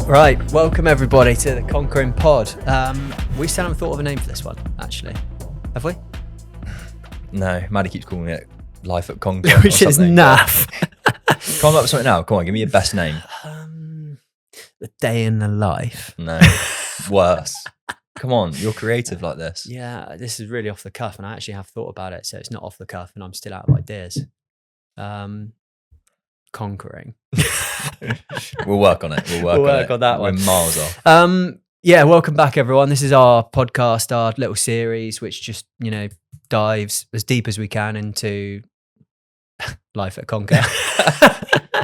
Right, welcome everybody to the Konker Pod. We still haven't thought of a name for this one, actually. Have we? No, Maddie keeps calling it Life at Konker. Which is naff. Come up with something now. Come on, give me your best name. The Day in the Life. No, worse. Come on, you're creative like this. Yeah, this is really off the cuff, and I actually have thought about it, so it's not off the cuff, and I'm still out of ideas. Conquering. We'll work on it. We'll work on that one. We're miles off. Yeah, welcome back, everyone. This is our podcast, our little series, which just, dives as deep as we can into life at Konker.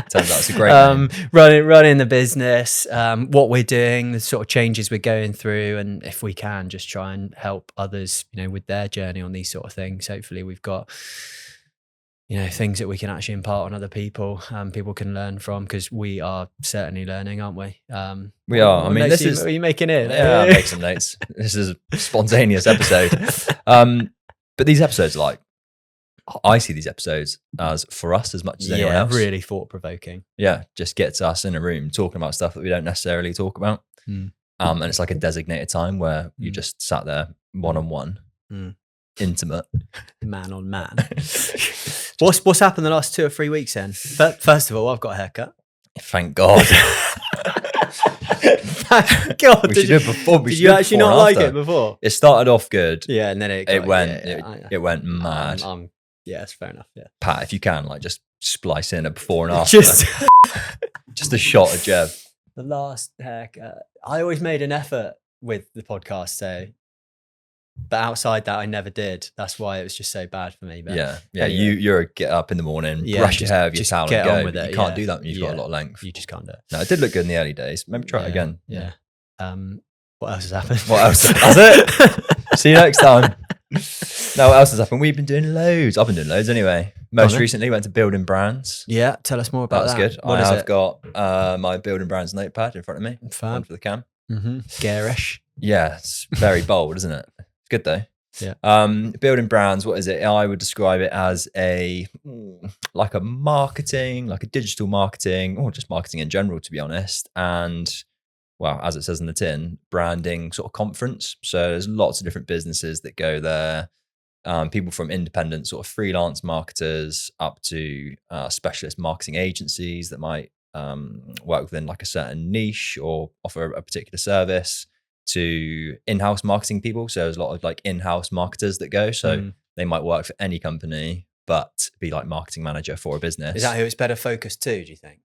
Turns out it's a great name. running the business, what we're doing, the sort of changes we're going through, and if we can, just try and help others, with their journey on these sort of things. Hopefully, we've got things that we can actually impart on other people, people can learn from, because we are certainly learning, aren't we? We are. Are you making it? Yeah, I'll make some notes. This is a spontaneous episode. But these episodes are I see these episodes as for us as much as anyone else. Really thought-provoking. Yeah, just gets us in a room talking about stuff that we don't necessarily talk about. And it's like a designated time where you just sat there one-on-one, intimate. Man on man. What's happened the last 2 or 3 weeks then? First of all, I've got a haircut. Thank God. Thank God. We should do it before. Did you actually not like it before? It started off good. Yeah, and then it went mad. Yeah, it's fair enough. Yeah. Pat, if you can, just splice in a before and after. Just a shot of Jev. The last haircut. I always made an effort with the podcast, so. But outside that, I never did. That's why it was just so bad for me. But yeah. You're a get up in the morning, brush your hair with your towel and go. With it, you can't do that when you've got a lot of length. You just can't do it. No, it did look good in the early days. Maybe try it again. Yeah. What else has happened? What else? That's it. See you next time. No, what else has happened? We've been doing loads. I've been doing loads anyway. Most recently went to Building Brands. Yeah, tell us more about that. That's good. I have got my Building Brands notepad in front of me. Fun. For the cam. Garish. Yeah, it's very bold, isn't it? It's good though. Yeah. Building Brands, what is it? I would describe it as a marketing, like a digital marketing, or just marketing in general, to be honest. And well, as it says in the tin, branding sort of conference. So there's lots of different businesses that go there. People from independent sort of freelance marketers up to specialist marketing agencies that might work within a certain niche or offer a particular service, to in-house marketing people. So there's a lot of in-house marketers that go. So they might work for any company, but be marketing manager for a business. Is that who it's better focused to, do you think?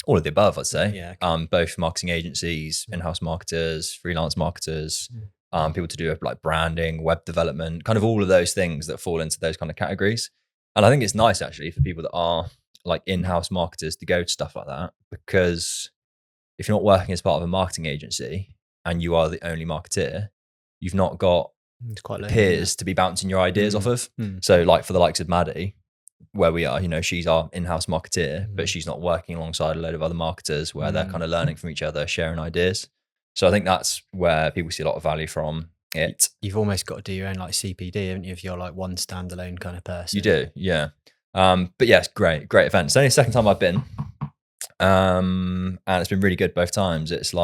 All of the above, I'd say. Yeah. Okay. Both marketing agencies, in-house marketers, freelance marketers, people to do with branding, web development, kind of all of those things that fall into those kind of categories. And I think it's nice actually for people that are in-house marketers to go to stuff like that, because if you're not working as part of a marketing agency and you are the only marketeer, you've not got peers to be bouncing your ideas off of. So for the likes of Maddie, where we are, she's our in-house marketeer, but she's not working alongside a load of other marketers where they're kind of learning from each other, sharing ideas. So I think that's where people see a lot of value from it. You've almost got to do your own CPD, haven't you, if you're one standalone kind of person? You do, yeah. But yeah, it's great event. It's only the second time I've been. And it's been really good both times. It's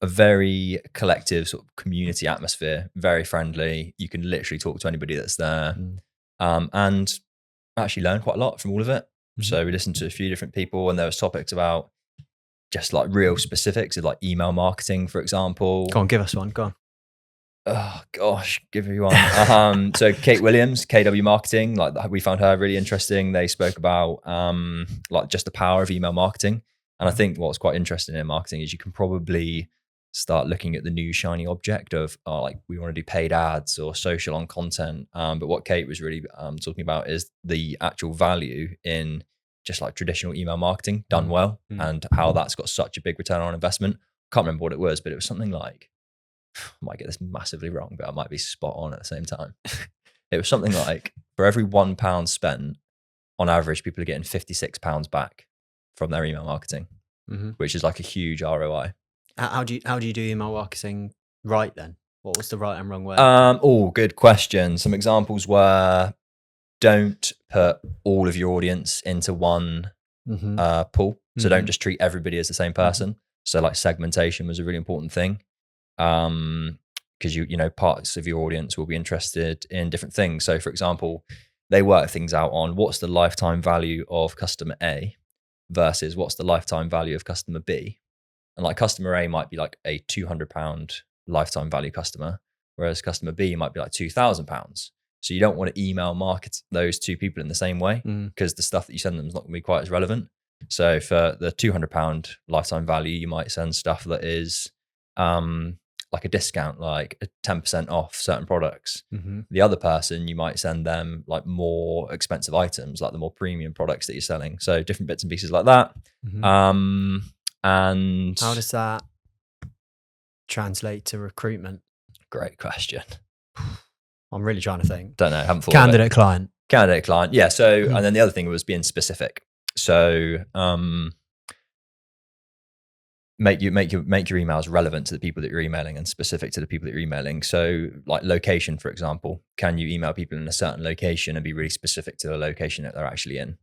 a very collective sort of community atmosphere, very friendly. You can literally talk to anybody that's there, and actually learn quite a lot from all of it. So we listened to a few different people, and there was topics about just real specifics of email marketing, for example. Go on, give us one. Go on. Oh gosh, give you one. So Kate Williams, KW Marketing, we found her really interesting. They spoke about just the power of email marketing. And I think what's quite interesting in marketing is you can probably start looking at the new shiny object of we want to do paid ads or social on content. But what Kate was really talking about is the actual value in just traditional email marketing done well, and how that's got such a big return on investment. Can't remember what it was, but it was something I might get this massively wrong, but I might be spot on at the same time. It was something for every £1 spent, on average, people are getting £56 back from their email marketing, which is a huge ROI. How do you do email marketing right then? What was the right and wrong way? Good question. Some examples were, don't put all of your audience into one pool. So don't just treat everybody as the same person. So like segmentation was a really important thing. Because you know, parts of your audience will be interested in different things. So for example, they work things out on what's the lifetime value of customer A versus what's the lifetime value of customer B. And like customer A might be like a £200 lifetime value customer, whereas customer B might be like £2,000. So you don't want to email market those two people in the same way, because the stuff that you send them is not going to be quite as relevant. So for the £200 lifetime value, you might send stuff that is like a discount, like a 10% off certain products. The other person, you might send them like more expensive items, like the more premium products that you're selling. So different bits and pieces like that. And how does that translate to recruitment? Great question. I'm really trying to think. Don't know. Haven't thought. Candidate client. Yeah. So, and then the other thing was being specific. So, make your emails relevant to the people that you're emailing and specific to the people that you're emailing. So like location, for example, can you email people in a certain location and be really specific to the location that they're actually in?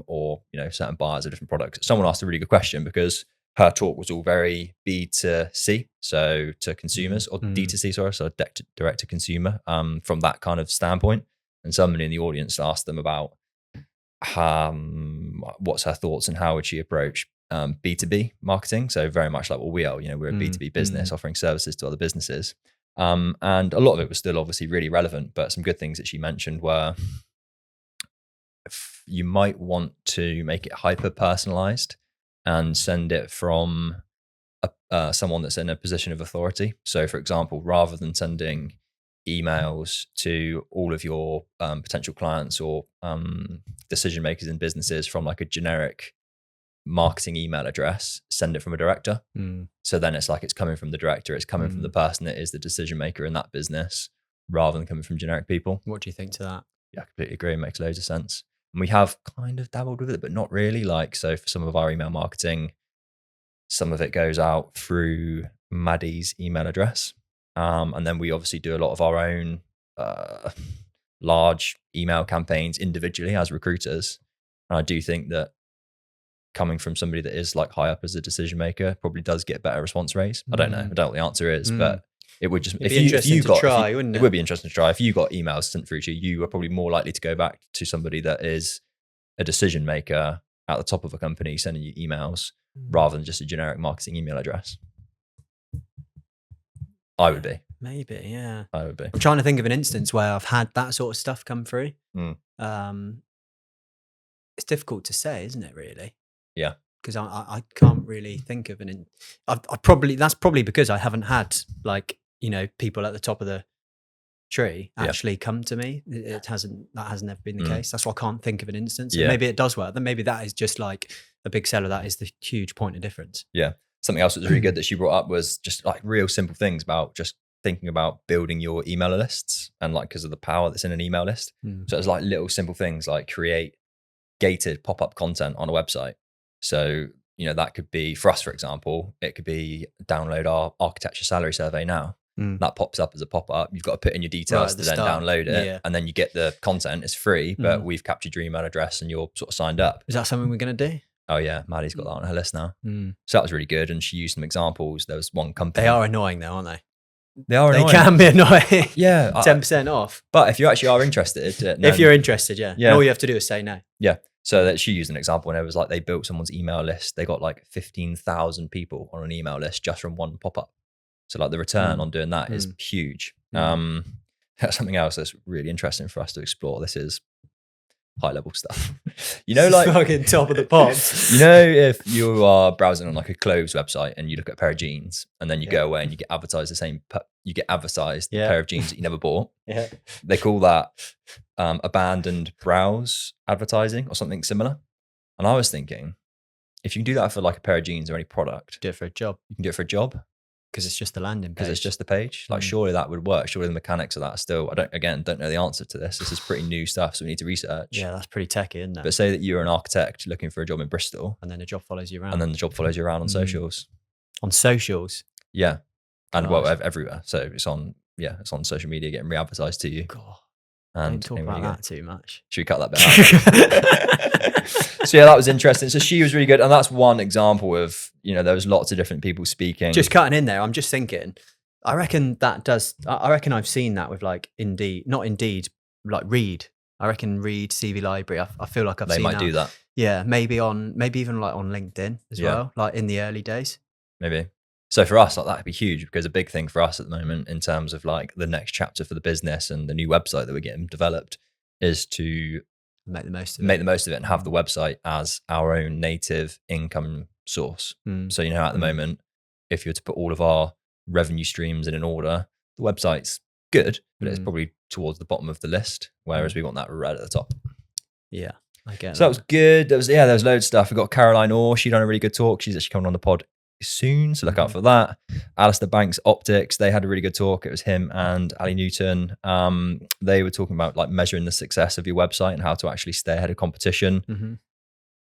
Or, you know, certain buyers of different products. Someone asked a really good question because her talk was all very B2C, so to consumers, or D2C, sorry, so direct to consumer, from that kind of standpoint. And somebody in the audience asked them about what's her thoughts and how would she approach B2B marketing. So very much like what we are, you know, we're a B2B business offering services to other businesses. And a lot of it was still obviously really relevant, but some good things that she mentioned were you might want to make it hyper personalized and send it from someone that's in a position of authority. So for example, rather than sending emails to all of your potential clients or decision makers in businesses from like a generic marketing email address, send it from a director. So then it's like it's coming from the director, it's coming from the person that is the decision maker in that business, rather than coming from generic people. What do you think to that? Yeah, I completely agree. It makes loads of sense. And we have kind of dabbled with it, but not really. Like, so for some of our email marketing, some of it goes out through Maddie's email address. And then we obviously do a lot of our own large email campaigns individually as recruiters. And I do think that coming from somebody that is like high up as a decision maker probably does get better response rates. I don't know. I don't know what the answer is, but it would just, wouldn't it? It would be interesting to try. If you got emails sent through to you, you are probably more likely to go back to somebody that is a decision maker at the top of a company sending you emails rather than just a generic marketing email address. I would be. Maybe, yeah. I would be. I'm trying to think of an instance where I've had that sort of stuff come through. It's difficult to say, isn't it, really? Yeah. Because I can't really think of that's probably because I haven't had, like, you know, people at the top of the tree actually come to me. That hasn't ever been the case. That's why I can't think of an instance. Yeah. Maybe it does work. Then maybe that is just like a big seller. That is the huge point of difference. Yeah. Something else that was really good that she brought up was just like real simple things about just thinking about building your email lists, and like because of the power that's in an email list. So it's like little simple things like create gated pop-up content on a website. So, you know, that could be, for us, for example, it could be download our architecture salary survey now. That pops up as a pop-up. You've got to put in your details to then download it. And then you get the content. It's free, but we've captured your email address and you're sort of signed up. Is that something we're going to do? Oh yeah, Maddie's got that on her list now. So that was really good. And she used some examples. There was one company. They are annoying though, aren't they? They are annoying. They can be annoying. Yeah. 10% off. But if you actually are interested. If you're interested, yeah. All you have to do is say no. Yeah. So that she used an example, and it was like they built someone's email list. They got like 15,000 people on an email list just from one pop-up. So like the return on doing that is huge. That's something else that's really interesting for us to explore. This is high level stuff. You know, like fucking top of the pops. You know, if you are browsing on like a clothes website and you look at a pair of jeans, and then you go away and you get advertised the pair of jeans that you never bought. Yeah. They call that abandoned browse advertising or something similar. And I was thinking, if you can do that for like a pair of jeans or any product, do it for a job. You can do it for a job. Because it's just the landing page. Because it's just the page. Like surely that would work. Surely the mechanics of that are still, I don't know the answer to this. This is pretty new stuff, so we need to research. Yeah, that's pretty techy, isn't it? But say that you're an architect looking for a job in Bristol. And then a job follows you around. And then the job follows you around on socials. On socials? Yeah. And well, everywhere. So it's on social media getting re-advertised to you. God. And Don't talk about that too much. Should we cut that bit out? So yeah, that was interesting. So she was really good. And that's one example of, there was lots of different people speaking. Just cutting in there, I'm just thinking, I reckon I've seen that with like not Indeed, like Reed. I reckon Reed, CV Library. I feel like I've seen that. They might do that. Yeah, maybe even like on LinkedIn as well, like in the early days. Maybe. So for us, like that'd be huge, because a big thing for us at the moment in terms of like the next chapter for the business and the new website that we're getting developed is to make the most of it and have the website as our own native income source. So, at the moment, if you were to put all of our revenue streams in an order, the website's good, but it's probably towards the bottom of the list, whereas we want that right at the top. Yeah, I get so that was good. There was loads of stuff. We got Caroline Orr. She done a really good talk. She's actually coming on the pod soon, so look out for that. Alistair Banks Optics, they had a really good talk. It was him and Ali Newton. They were talking about like measuring the success of your website and how to actually stay ahead of competition.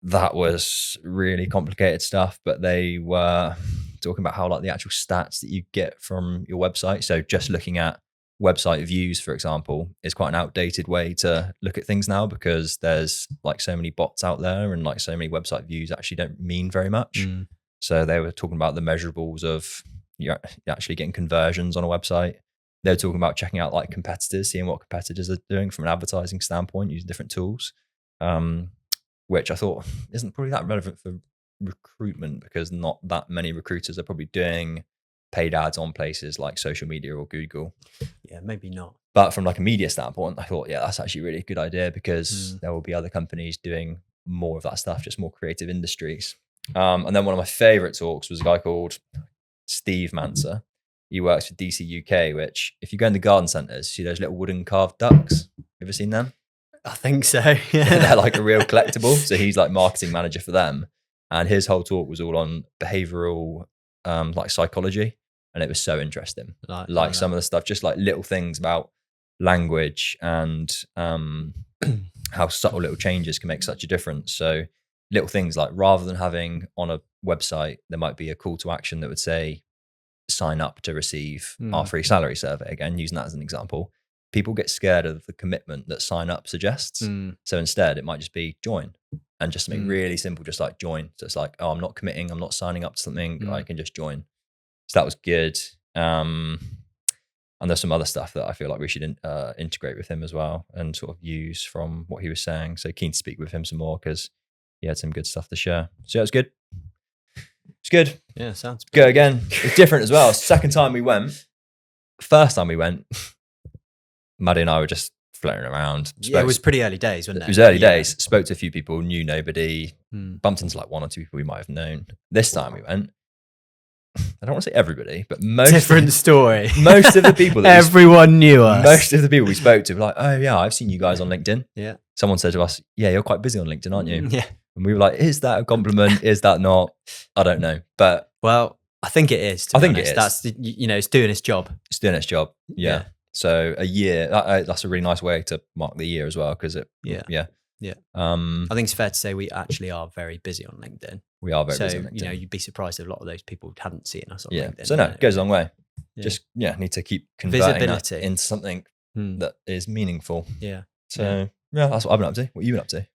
That was really complicated stuff, but they were talking about how like the actual stats that you get from your website. So just looking at website views, for example, is quite an outdated way to look at things now, because there's like so many bots out there and like so many website views actually don't mean very much. So they were talking about the measurables of you're actually getting conversions on a website. They were talking about checking out like competitors, seeing what competitors are doing from an advertising standpoint, using different tools, which I thought isn't probably that relevant for recruitment, because not that many recruiters are probably doing paid ads on places like social media or Google. Yeah, maybe not. But from like a media standpoint, I thought, yeah, that's actually really a good idea, because there will be other companies doing more of that stuff, just more creative industries. And then one of my favorite talks was a guy called Steve Manser. He works for DC UK, which if you go in the garden centres, see those little wooden carved ducks. You ever seen them? I think so. Yeah. They're like a real collectible. So he's like marketing manager for them. And his whole talk was all on behavioural like psychology. And it was so interesting. Like some of the stuff, just like little things about language and how subtle little changes can make such a difference. So little things like, rather than having on a website, there might be a call to action that would say, sign up to receive our free salary survey. Again, using that as an example, people get scared of the commitment that sign up suggests. So instead, it might just be join, and just something really simple, just like join. So it's like, oh, I'm not committing, I'm not signing up to something, I can just join. So that was good. And there's some other stuff that I feel like we should integrate with him as well and sort of use from what he was saying. So keen to speak with him some more, because he had some good stuff to share. So yeah, it was good. It's good. Yeah, sounds good. Go again. It's different as well. Second time we went. First time we went, Maddie and I were just floating around. Yeah, it was pretty early days, wasn't it? It was early days. Spoke to a few people, knew nobody, bumped into like one or two people we might have known. This time we went, I don't want to say everybody, but most different story. Most of the people that everyone knew us. Most of the people we spoke to were like, oh yeah, I've seen you guys on LinkedIn. Yeah. Someone said to us, yeah, you're quite busy on LinkedIn, aren't you? Yeah. And we were like, is that a compliment? Is that not? I don't know. But well, I think it is. I think it is. That's it's doing its job. It's doing its job. Yeah. So a year, that's a really nice way to mark the year as well, because it. Yeah. I think it's fair to say we actually are very busy on LinkedIn. We are very busy on LinkedIn. You'd be surprised if a lot of those people hadn't seen us on LinkedIn. So no, it goes a long way. Just need to keep converting that into something that is meaningful. Yeah. So yeah, that's what I've been up to. What have you been up to?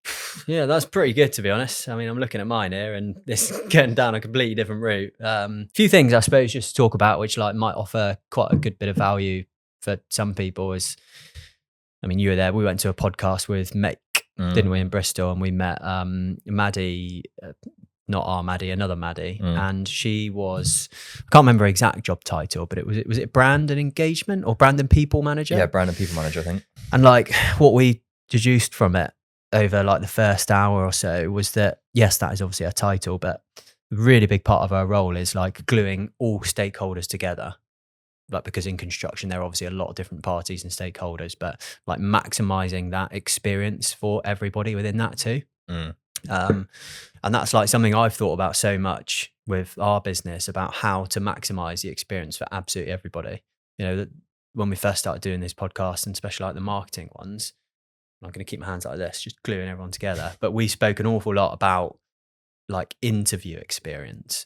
Yeah, that's pretty good, to be honest. I mean, I'm looking at mine here, and it's getting down a completely different route. A few things, I suppose, just to talk about, which like might offer quite a good bit of value for some people. Is, I mean, you were there. We went to a podcast with Mick, didn't we, in Bristol, and we met Maddie. Not our Maddie, another Maddie, and she was, I can't remember her exact job title, but was it brand and engagement or brand and people manager? Yeah, brand and people manager, I think. And like what we deduced from it over like the first hour or so was that, yes, that is obviously a title, but a really big part of our role is like gluing all stakeholders together. Like, because in construction, there are obviously a lot of different parties and stakeholders, but like maximizing that experience for everybody within that too. And that's like something I've thought about so much with our business, about how to maximize the experience for absolutely everybody. You know, that when we first started doing this podcast, and especially like the marketing ones, I'm going to keep my hands like this, just gluing everyone together. But we spoke an awful lot about like interview experience.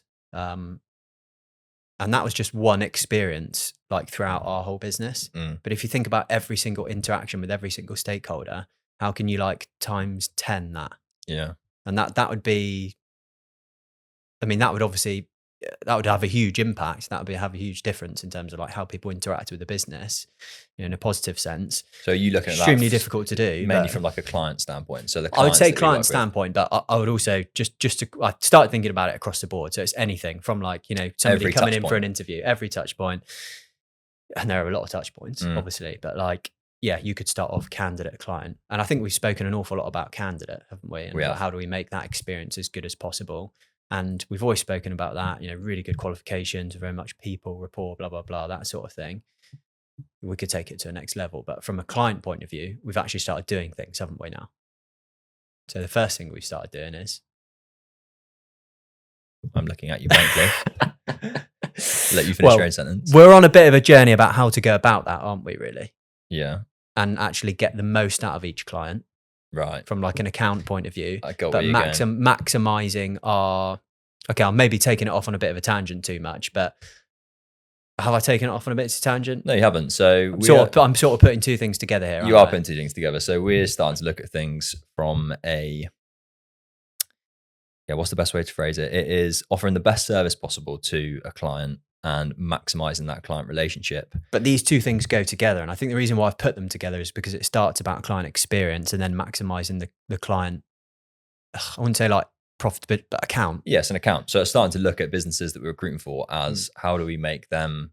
And that was just one experience like throughout our whole business. But if you think about every single interaction with every single stakeholder, how can you like times 10 that? Yeah. And that would be, I mean, that would obviously, that would have a huge impact. That would have a huge difference in terms of like how people interact with the business, you know, in a positive sense. So you looking at extremely that difficult to do, mainly but from like a client standpoint. So the I would say clients that you work client with. standpoint, but I would also I started thinking about it across the board. So it's anything from like, you know, somebody Every coming touch in for point. an interview, every touch point. And there are a lot of touch points, obviously, but like, yeah, you could start off candidate client. And I think we've spoken an awful lot about candidate, haven't we? And about how do we make that experience as good as possible? And we've always spoken about that, you know, really good qualifications, very much people, rapport, blah, blah, blah, that sort of thing. We could take it to a next level. But from a client point of view, we've actually started doing things, haven't we now? So the first thing we've started doing is... I'm looking at you blankly. Let you finish your own sentence. We're on a bit of a journey about how to go about that, aren't we, really? Yeah. And actually get the most out of each client. Right. From like an account point of view. I got but where you're going. maximizing our... Okay, I'm maybe taking it off on a bit of a tangent too much, but have I taken it off on a bit of a tangent? No, you haven't. So I'm sort of putting two things together here. You are putting two things together. So we're starting to look at things from a... Yeah, what's the best way to phrase it? It is offering the best service possible to a client and maximizing that client relationship. But these two things go together. And I think the reason why I've put them together is because it starts about client experience and then maximizing the client, I wouldn't say like profit, but account. Yes, an account. So it's starting to look at businesses that we're recruiting for as how do we make them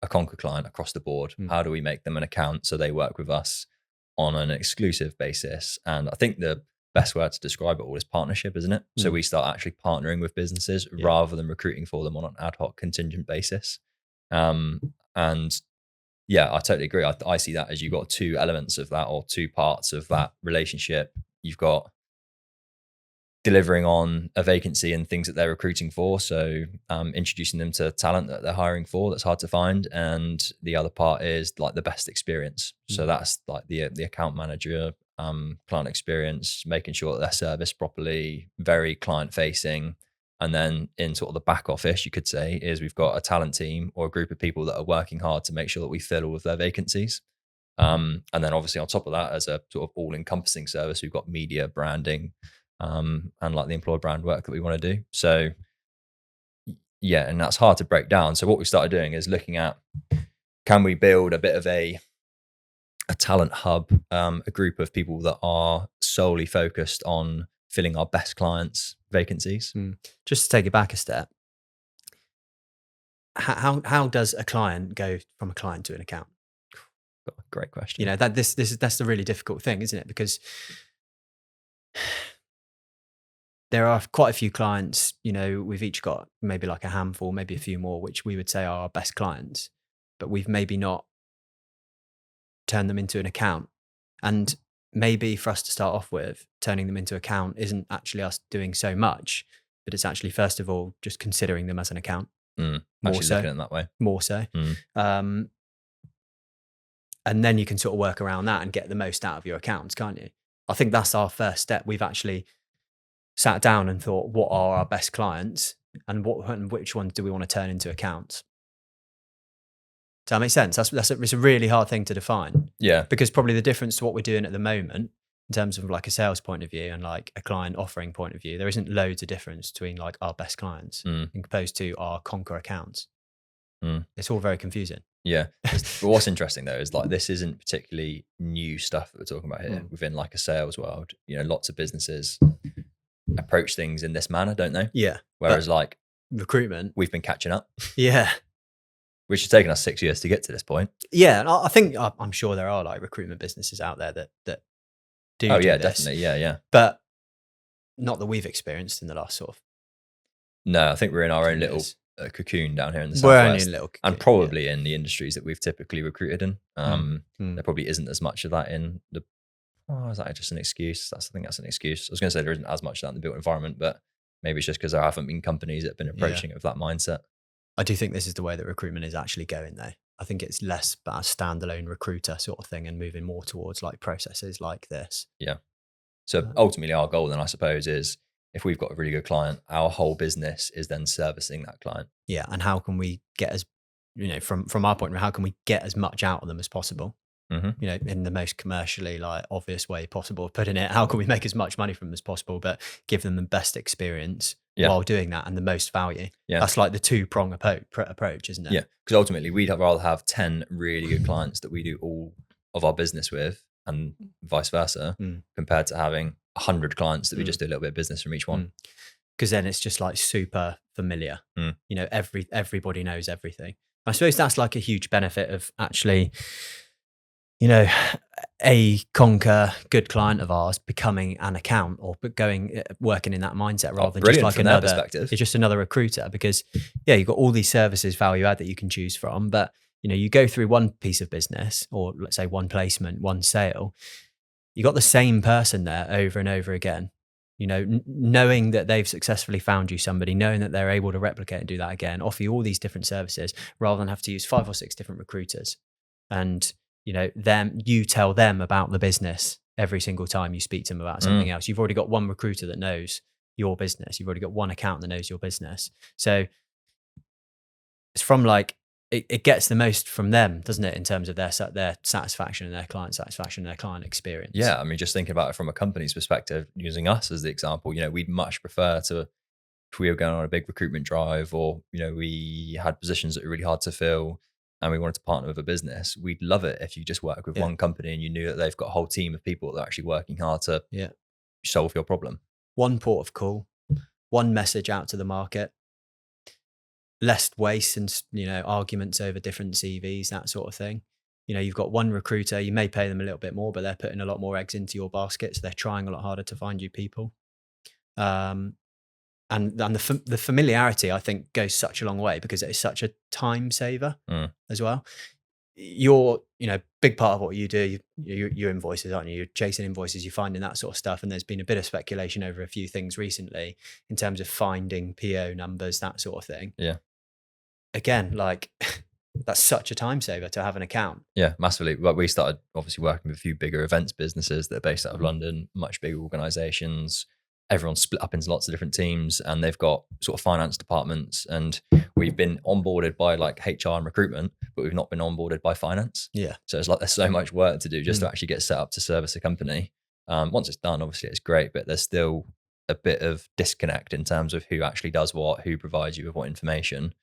a Konker client across the board? How do we make them an account so they work with us on an exclusive basis? And I think the best word to describe it all is partnership, isn't it? So we start actually partnering with businesses rather than recruiting for them on an ad hoc contingent basis. And yeah, I totally agree. I see that as you've got two elements of that, or two parts of that relationship. You've got delivering on a vacancy and things that they're recruiting for. So introducing them to talent that they're hiring for that's hard to find. And the other part is like the best experience. So that's like the account manager, client experience, making sure that they're serviced properly, very client facing. And then in sort of the back office, you could say, is we've got a talent team or a group of people that are working hard to make sure that we fill all of their vacancies. And then obviously on top of that, as a sort of all encompassing service, we've got media, branding, and like the employer brand work that we want to do. So yeah, and that's hard to break down. So what we started doing is looking at, can we build a bit of a talent hub, a group of people that are solely focused on filling our best clients' vacancies. Just to take it back a step, how does a client go from a client to an account? Great question. You know, that's the really difficult thing, isn't it? Because there are quite a few clients, you know, we've each got maybe like a handful, maybe a few more, which we would say are our best clients, but we've maybe not turned them into an account. And maybe for us to start off with, turning them into account isn't actually us doing so much, but it's actually, first of all, just considering them as an account. Actually looking at it that way. More so. And then you can sort of work around that and get the most out of your accounts, can't you? I think that's our first step. We've actually sat down and thought, what are our best clients and which ones do we want to turn into accounts? Does that make sense? It's a really hard thing to define. Yeah. Because probably the difference to what we're doing at the moment in terms of like a sales point of view and like a client offering point of view, there isn't loads of difference between like our best clients opposed to our Konker accounts. It's all very confusing. Yeah. But what's interesting though is like, this isn't particularly new stuff that we're talking about here within like a sales world. You know, lots of businesses approach things in this manner, don't they? Yeah. Whereas like recruitment, we've been catching up. Yeah. Which has taken us 6 years to get to this point. Yeah. And I think, I'm sure there are like recruitment businesses out there that do. Oh yeah, this, definitely. Yeah. But not that we've experienced in the last sort of. No, I think we're in our own little cocoon down here in the Southwest. We're only in a little cocoon, and probably in the industries that we've typically recruited in. There probably isn't as much of that in the. Oh, is that just an excuse? I think that's an excuse. I was going to say there isn't as much of that in the built environment, but maybe it's just because there haven't been companies that have been approaching it with that mindset. I do think this is the way that recruitment is actually going though. I think it's less about a standalone recruiter sort of thing and moving more towards like processes like this. Yeah. So ultimately our goal then I suppose is if we've got a really good client, our whole business is then servicing that client. Yeah. And how can we get as, from our point of view, how can we get as much out of them as possible? In the most commercially like obvious way possible of putting it, how can we make as much money from them as possible, but give them the best experience while doing that and the most value? That's like the two-prong approach, isn't it? Yeah, because ultimately we'd rather have 10 really good clients that we do all of our business with and vice versa, compared to having 100 clients that we just do a little bit of business from each one. Because then it's just like super familiar. Everybody knows everything. I suppose that's like a huge benefit of actually, a Konker good client of ours becoming an account or working in that mindset rather than just like it's just another recruiter, because you've got all these services value add that you can choose from, but you go through one piece of business, or let's say one placement, one sale, you got the same person there over and over again, knowing that they've successfully found you somebody, knowing that they're able to replicate and do that again, offer you all these different services rather than have to use 5 or 6 different recruiters. And you tell them about the business every single time you speak to them about something else. You've already got one recruiter that knows your business. You've already got one account that knows your business. So it's from like, it gets the most from them, doesn't it? In terms of their satisfaction and their client satisfaction and their client experience. Yeah. I mean, just thinking about it from a company's perspective, using us as the example, we'd much prefer to, if we were going on a big recruitment drive, or, we had positions that were really hard to fill, and we wanted to partner with a business, we'd love it if you just work with one company and you knew that they've got a whole team of people that are actually working hard to solve your problem. One port of call, one message out to the market, less waste and, arguments over different CVs, that sort of thing. You've got one recruiter, you may pay them a little bit more, but they're putting a lot more eggs into your basket. So they're trying a lot harder to find you people. And the familiarity, I think, goes such a long way, because it's such a time saver as well. You're, big part of what you do, your invoices, aren't you? You're chasing invoices, you're finding that sort of stuff. And there's been a bit of speculation over a few things recently in terms of finding PO numbers, that sort of thing. Yeah. Again, like that's such a time saver to have an account. Yeah, massively. But we started obviously working with a few bigger events businesses that are based out of London, much bigger organizations. Everyone's split up into lots of different teams, and they've got sort of finance departments, and we've been onboarded by like HR and recruitment, but we've not been onboarded by finance. Yeah. So it's like there's so much work to do just to actually get set up to service a company. Once it's done, obviously it's great, but there's still a bit of disconnect in terms of who actually does what, who provides you with what information.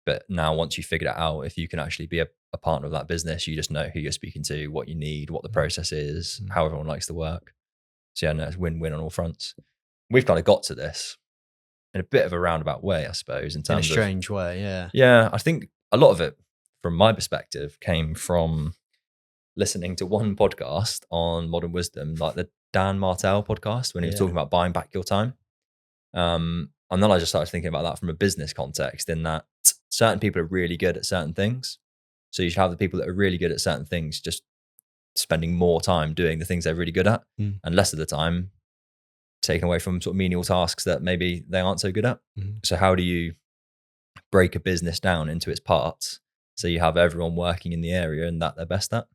But now once you figured it out, if you can actually be a partner of that business, you just know who you're speaking to, what you need, what the process is, how everyone likes to work. So yeah, no, it's win-win on all fronts. We've kind of got to this in a bit of a roundabout way, I suppose, in terms of a strange way. Yeah. Yeah. I think a lot of it, from my perspective, came from listening to one podcast on modern wisdom, like the Dan Martell podcast, when he was talking about buying back your time. And then I just started thinking about that from a business context, in that certain people are really good at certain things. So you should have the people that are really good at certain things just spending more time doing the things they're really good at, and less of the time taken away from sort of menial tasks that maybe they aren't so good at. So how do you break a business down into its parts so you have everyone working in the area and that they're best at?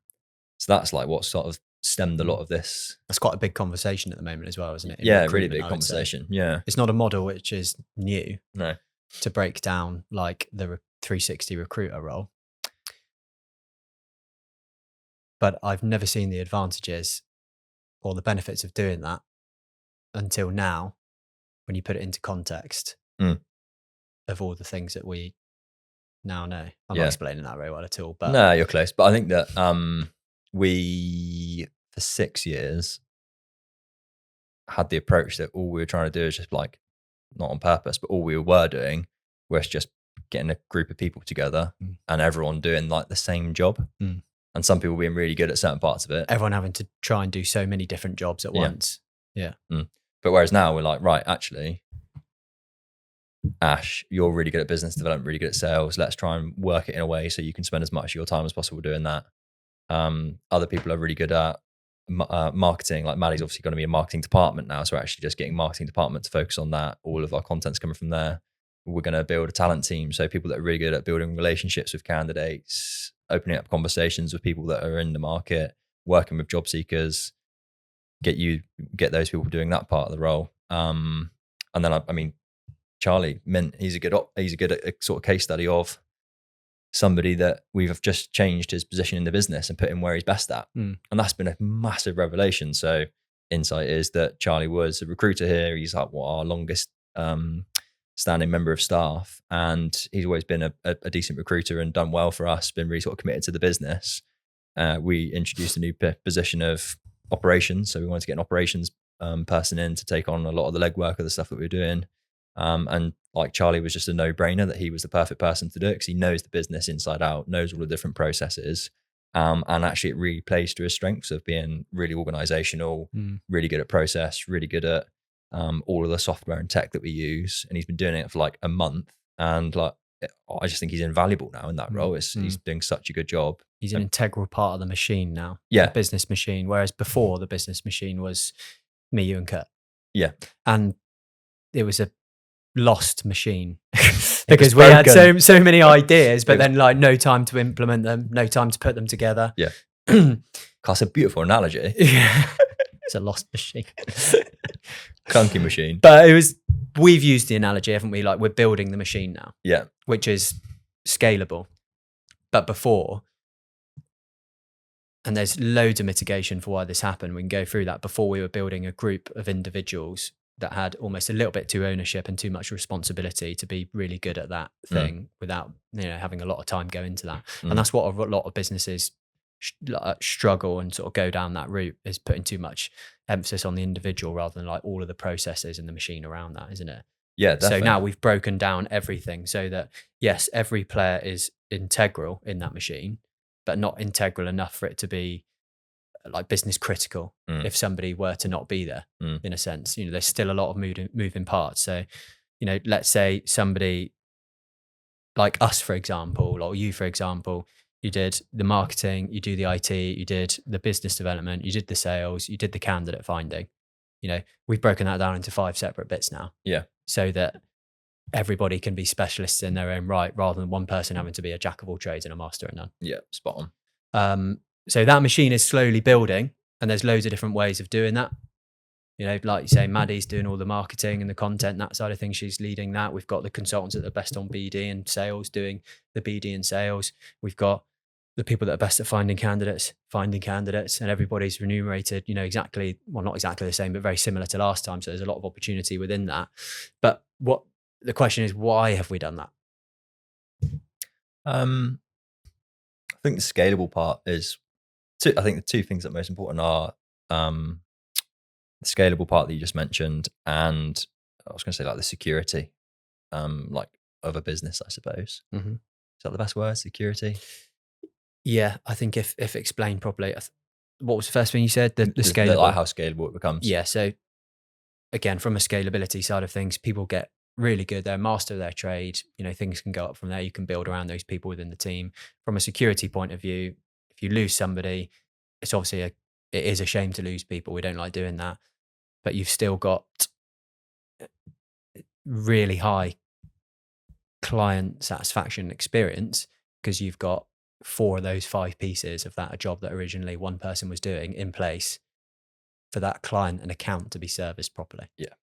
So that's like what sort of stemmed a lot of this. That's quite a big conversation at the moment as well, isn't it? Yeah, really big conversation. Yeah. It's not a model which is new. No. To break down like the 360 recruiter role. But I've never seen the advantages or the benefits of doing that until now, when you put it into context of all the things that we now know. I'm not explaining that very well at all. But no, you're close. But I think that we, for 6 years, had the approach that all we were trying to do is just like, not on purpose, but all we were doing was just getting a group of people together and everyone doing like the same job. And some people being really good at certain parts of it. Everyone having to try and do so many different jobs at once. Yeah. But whereas now we're like, right, actually, Ash, you're really good at business development, really good at sales. Let's try and work it in a way so you can spend as much of your time as possible doing that. Other people are really good at marketing. Like Maddie's obviously going to be a marketing department now. So we're actually just getting marketing department to focus on that. All of our content's coming from there. We're going to build a talent team. So people that are really good at building relationships with candidates, opening up conversations with people that are in the market, working with job seekers, get those people doing that part of the role. And then I mean, Charlie Mint, he's a good sort of case study of somebody that we've just changed his position in the business and put him where he's best at. And that's been a massive revelation. So insight is that Charlie was a recruiter here. He's like our longest standing member of staff, and he's always been a decent recruiter and done well for us, been really sort of committed to the business. We introduced a new position of operations. So we wanted to get an operations person in to take on a lot of the legwork of the stuff that we were doing. And like Charlie was just a no-brainer that he was the perfect person to do it because he knows the business inside out, knows all the different processes. And actually it really plays to his strengths of being really organizational, really good at process, really good at all of the software and tech that we use. And he's been doing it for like a month. And like, I just think he's invaluable now in that role. He's doing such a good job. He's an integral part of the machine now. Yeah. The business machine. Whereas before the business machine was me, you and Kurt. Yeah. And it was a lost machine because we had so many ideas, but then like no time to implement them, no time to put them together. Yeah. That's a beautiful analogy. Yeah. It's a lost machine. Clunky machine. But we've used the analogy, haven't we? Like we're building the machine now. Yeah. Which is scalable. But before, and there's loads of mitigation for why this happened. We can go through that. Before we were building a group of individuals that had almost a little bit too ownership and too much responsibility to be really good at that thing without, having a lot of time go into that. And that's what a lot of businesses struggle and sort of go down that route, is putting too much emphasis on the individual rather than like all of the processes and the machine around that, isn't it? Yeah, definitely. So now we've broken down everything so that, yes, every player is integral in that machine, but not integral enough for it to be like business critical if somebody were to not be there in a sense. There's still a lot of moving parts. So, let's say somebody like us, for example, or you, for example, you did the marketing, you do the IT, you did the business development, you did the sales, you did the candidate finding. We've broken that down into 5 separate bits now. Yeah. So that everybody can be specialists in their own right, rather than one person having to be a jack of all trades and a master at none. Yeah, spot on. So that machine is slowly building, and there's loads of different ways of doing that. Like you say, Maddie's doing all the marketing and the content, that side of things. She's leading that. We've got the consultants that are best on BD and sales doing the BD and sales. We've got the people that are best at finding candidates, and everybody's remunerated, exactly, well, not exactly the same, but very similar to last time. So there's a lot of opportunity within that. But what the question is, why have we done that? I think the scalable part is, I think the 2 things that are most important are the scalable part that you just mentioned, and I was going to say like the security, like of a business, I suppose. Is that the best word? Security? Yeah, I think if explained properly. What was the first thing you said? The scalable, like how scalable it becomes. Yeah. So again, from a scalability side of things, people get really good. They're a master of their trade. Things can go up from there. You can build around those people within the team. From a security point of view, if you lose somebody, it's obviously it is a shame to lose people. We don't like doing that, but you've still got really high client satisfaction experience because you've got 4 of those 5 pieces of that, a job that originally one person was doing, in place for that client and account to be serviced properly. Yeah.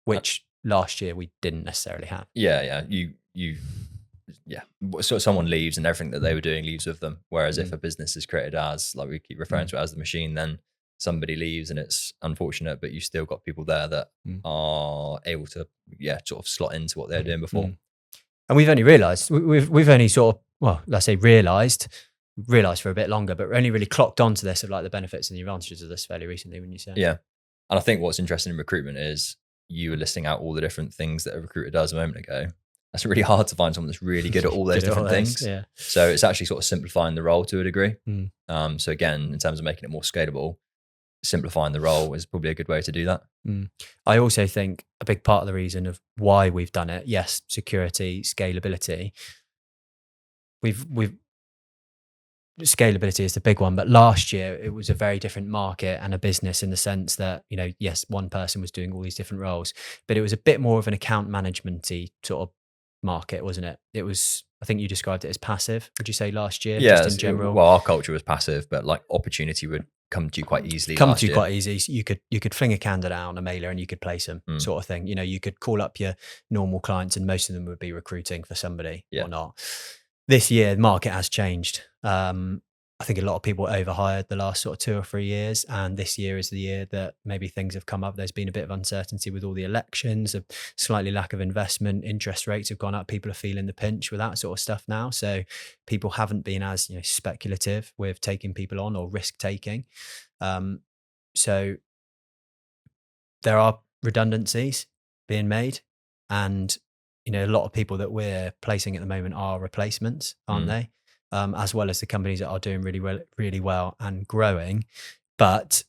Which last year we didn't necessarily have. Yeah. So someone leaves and everything that they were doing leaves with them. Whereas if a business is created as, like we keep referring to it as the machine, then somebody leaves and it's unfortunate, but you still got people there that are able to, sort of slot into what they're doing before. And we've only realised, we've only sort of, well, let's say realised for a bit longer, but only really clocked onto this of like the benefits and the advantages of this fairly recently, when you say. Yeah. And I think what's interesting in recruitment is you were listing out all the different things that a recruiter does a moment ago. That's really hard to find someone that's really good at all those different things. Yeah. So it's actually sort of simplifying the role to a degree. So again, in terms of making it more scalable, simplifying the role is probably a good way to do that. I also think a big part of the reason of why we've done it, yes, security, scalability. Scalability is the big one, but last year it was a very different market and a business in the sense that, yes, one person was doing all these different roles, but it was a bit more of an account management-y sort of market, wasn't it? It was, I think you described it as passive, would you say, last year? Yeah, just in general? Well, our culture was passive, but like opportunity would come to you quite easily. Come to you quite easy. So you could fling a candidate out on a mailer and you could place them, sort of thing. You know, you could call up your normal clients and most of them would be recruiting for somebody or not. This year, the market has changed. I think a lot of people overhired the last sort of 2 or 3 years, and this year is the year that maybe things have come up. There's been a bit of uncertainty with all the elections, a slightly lack of investment, interest rates have gone up. People are feeling the pinch with that sort of stuff now. So people haven't been as, you know, speculative with taking people on or risk taking. So there are redundancies being made, and you know, a lot of people that we're placing at the moment are replacements, aren't they? As well as the companies that are doing really well and growing. But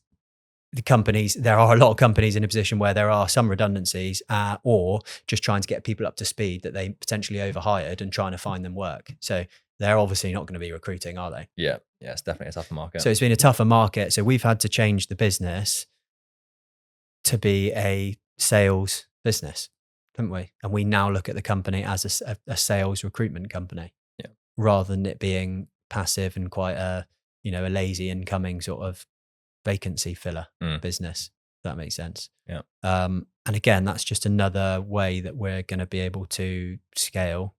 the companies, there are a lot of companies in a position where there are some redundancies or just trying to get people up to speed that they potentially overhired and trying to find them work. So they're obviously not going to be recruiting, are they? Yeah, it's definitely a tougher market. So it's been a tougher market. So we've had to change the business to be a sales business, haven't we? And we now look at the company as a sales recruitment company. Rather than it being passive and quite a, you know, a lazy incoming sort of vacancy filler business. If that makes sense. Yeah. And again, that's just another way that we're going to be able to scale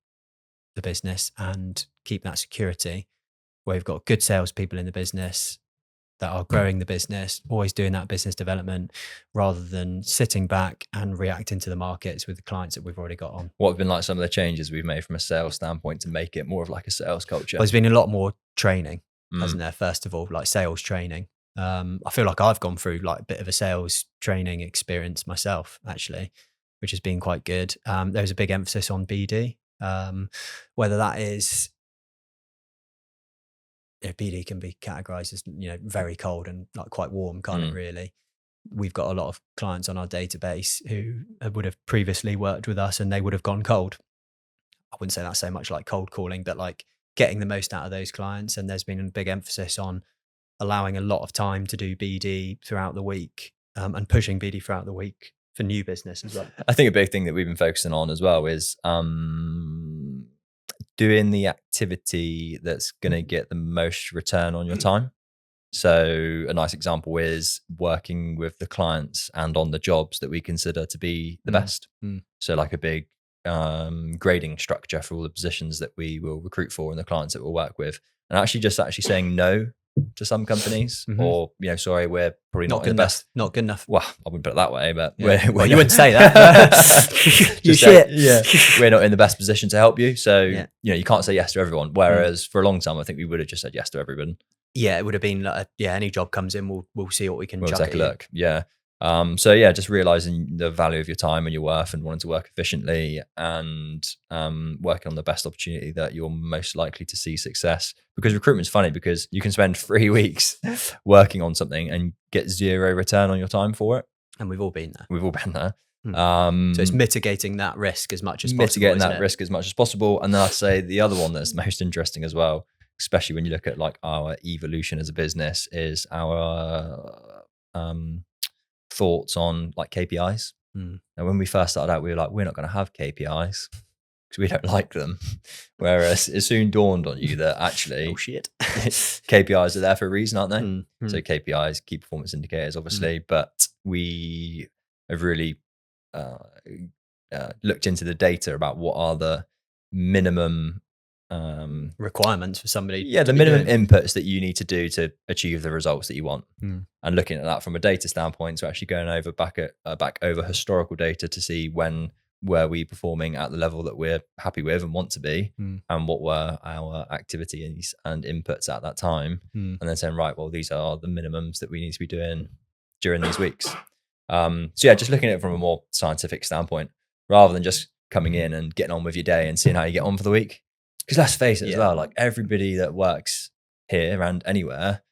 the business and keep that security, where we've got good salespeople in the business that are growing the business, always doing that business development, rather than sitting back and reacting to the markets with the clients that we've already got on. What have been like some of the changes we've made from a sales standpoint to make it more of like a sales culture? Well, there's been a lot more training, hasn't there? First of all, like sales training. I feel like I've gone through like a bit of a sales training experience myself, actually, which has been quite good. There's a big emphasis on BD, whether that is, you know, BD can be categorized as, you know, very cold and like quite warm, can't it really? We've got a lot of clients on our database who would have previously worked with us and they would have gone cold. I wouldn't say that's so much like cold calling, but like getting the most out of those clients. And there's been a big emphasis on allowing a lot of time to do BD throughout the week, and pushing BD throughout the week for new business as well. I think a big thing that we've been focusing on as well is doing the activity that's going to get the most return on your time. So a nice example is working with the clients and on the jobs that we consider to be the best. So like a big grading structure for all the positions that we will recruit for and the clients that we'll work with, and actually saying no to some companies, or, you know, sorry, we're probably not good the best. Not good enough. Well, I wouldn't put it that way, but well, you wouldn't say that. You shit. We're not in the best position to help you. So, you know, you can't say yes to everyone. Whereas for a long time, I think we would have just said yes to everyone. Yeah, it would have been like, any job comes in, we'll see what we can. We'll take a look. Yeah. So yeah, just realizing the value of your time and your worth and wanting to work efficiently and working on the best opportunity that you're most likely to see success. Because recruitment's funny because you can spend 3 weeks working on something and get 0 return on your time for it. And we've all been there. We've all been there. So it's mitigating that risk as much as possible. Mitigating that risk as much as possible. And then I'd say the other one that's most interesting as well, especially when you look at like our evolution as a business, is our thoughts on like KPIs. And when we first started out, we were like, we're not going to have KPIs because we don't like them. Whereas it soon dawned on you that actually KPIs are there for a reason, aren't they? So KPIs, key performance indicators, obviously, but we have really looked into the data about what are the minimum requirements for somebody. Yeah, the minimum inputs that you need to do to achieve the results that you want. And looking at that from a data standpoint, so actually going over back over historical data to see when were we performing at the level that we're happy with and want to be, and what were our activities and inputs at that time, and then saying, right, well, these are the minimums that we need to be doing during these weeks. So yeah, just looking at it from a more scientific standpoint rather than just coming in and getting on with your day and seeing how you get on for the week. Because let's face it as well, like everybody that works here and anywhere,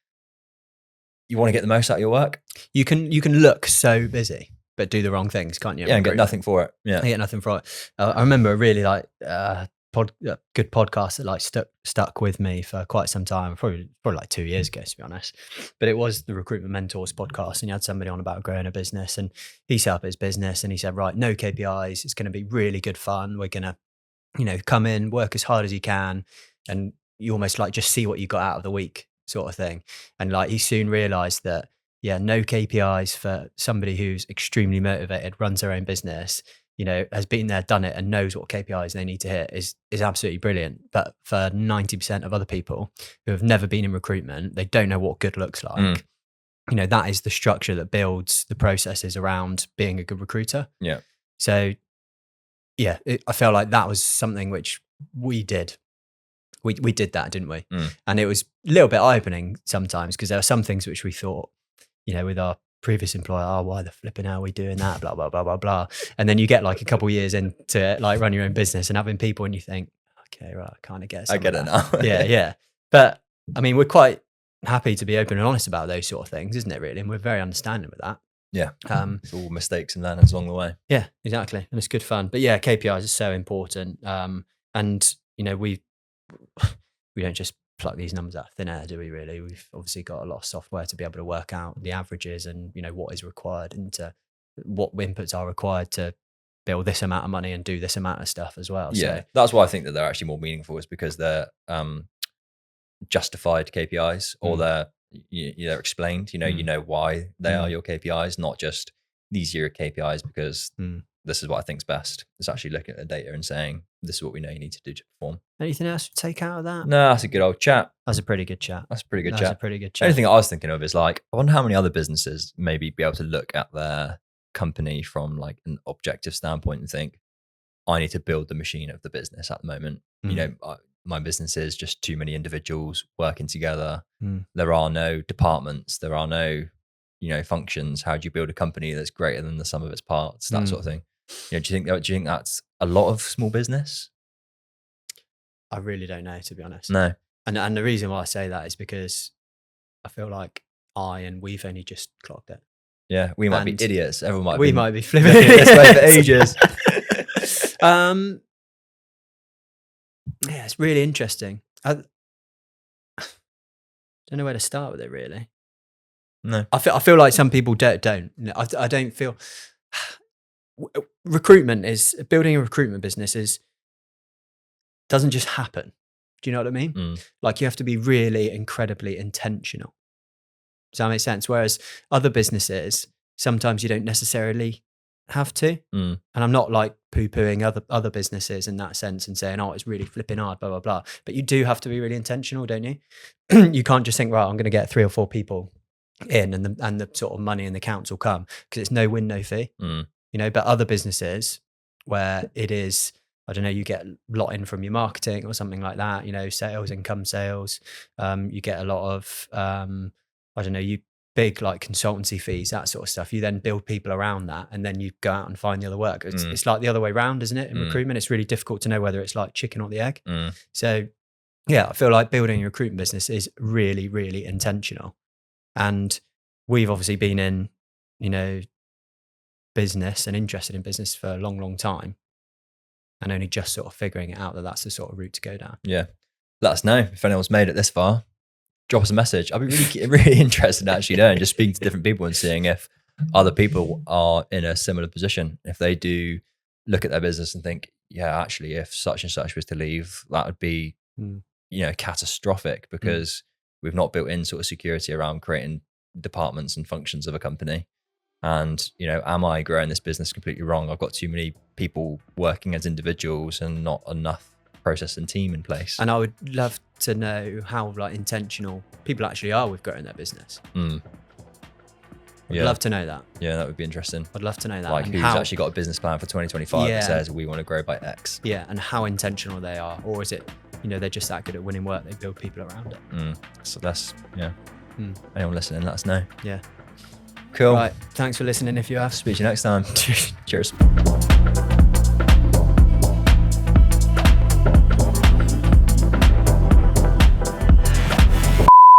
you want to get the most out of your work. You can look so busy, but do the wrong things, can't you? Yeah, and get nothing for it. Yeah, get nothing for it. I remember a really like good podcast that like stuck with me for quite some time, probably like 2 years ago, to be honest. But it was the Recruitment Mentors podcast, and you had somebody on about growing a business, and he set up his business, and he said, right, no KPIs. It's going to be really good fun. We're going to, you know, come in, work as hard as you can, and you almost like just see what you got out of the week sort of thing. And like he soon realized that, yeah, no KPIs for somebody who's extremely motivated, runs their own business, you know, has been there, done it, and knows what KPIs they need to hit is absolutely brilliant. But for 90% of other people who have never been in recruitment, they don't know what good looks like. You know, that is the structure that builds the processes around being a good recruiter. Yeah. So yeah, I felt like that was something which we did. We did that, didn't we? And it was a little bit eye-opening sometimes, because there are some things which we thought, you know, with our previous employer, oh, why the flipping hell are we doing that? Blah, blah, blah, blah, blah. And then you get like a couple of years into like run your own business and having people and you think, okay, right, I kind of get it. I get it now. Yeah. But I mean, we're quite happy to be open and honest about those sort of things, isn't it, really? And we're very understanding with that. Yeah. It's all mistakes and learnings along the way. Yeah, exactly. And it's good fun. But yeah, KPIs are so important. And, you know, we don't just pluck these numbers out of thin air, do we really? We've obviously got a lot of software to be able to work out the averages and, you know, what is required into what inputs are required to build this amount of money and do this amount of stuff as well. Yeah. So that's why I think that they're actually more meaningful, is because they're justified KPIs, or they're explained, you know why they are your KPIs, not just these are your KPIs because this is what I think's best. It's actually looking at the data and saying, this is what we know you need to do to perform. anything else to take out of that? No, that's a good old chat. That's a pretty good chat. That's a pretty good That's chat. a pretty good The chat. only thing I was thinking of is like, I wonder how many other businesses maybe be able to look at their company from like an objective standpoint and think, I need to build the machine of the business at the moment. You know, my business is just too many individuals working together. There are no departments. There are no, you know, functions. How do you build a company that's greater than the sum of its parts? That sort of thing. You know, do you think that's a lot of small business? I really don't know, to be honest. No. And the reason why I say that is because I feel like we've only just clocked it. Yeah, we might be idiots. Everyone might. We might be flipping this way for ages. Yeah, it's really interesting. I don't know where to start with it, really. No, I feel like some people don't. I don't feel recruitment is building a recruitment business doesn't just happen. Do you know what I mean? Like you have to be really incredibly intentional. Does that make sense? Whereas other businesses, sometimes you don't necessarily have to. And I'm not like poo-pooing other businesses in that sense and saying, oh, it's really flipping hard, blah, blah, blah. But you do have to be really intentional, don't you? You can't just think, right, I'm going to get 3 or 4 people in and the sort of money and the counts will come, because it's no win, no fee. You know, but other businesses where it is, I don't know, you get a lot in from your marketing or something like that, you know, sales, income sales. You get a lot of, I don't know, big like consultancy fees, that sort of stuff. You then build people around that and then you go out and find the other work. It's like the other way around, isn't it? In recruitment, it's really difficult to know whether it's like chicken or the egg. So yeah, I feel like building a recruitment business is really, really intentional. And we've obviously been in, you know, business and interested in business for a long, long time, and only just sort of figuring it out that that's the sort of route to go down. Yeah. Let us know if anyone's made it this far. Drop us a message. I'd be really, really interested in actually knowing, just speaking to different people and seeing if other people are in a similar position. If they do look at their business and think, yeah, actually, if such and such was to leave, that would be, you know, catastrophic, because we've not built in sort of security around creating departments and functions of a company. And, you know, am I growing this business completely wrong? I've got too many people working as individuals and not enough process and team in place. And I would love to know how like intentional people actually are with growing their business. I'd love to know that. Yeah, that would be interesting. I'd love to know that. Like who's actually got a business plan for 2025 that says we want to grow by X. Yeah, and how intentional they are. Or is it, you know, they're just that good at winning work, they build people around it. So that's, anyone listening, let us know. Yeah. Cool. Right, thanks for listening if you have. Speak to you next time. Cheers.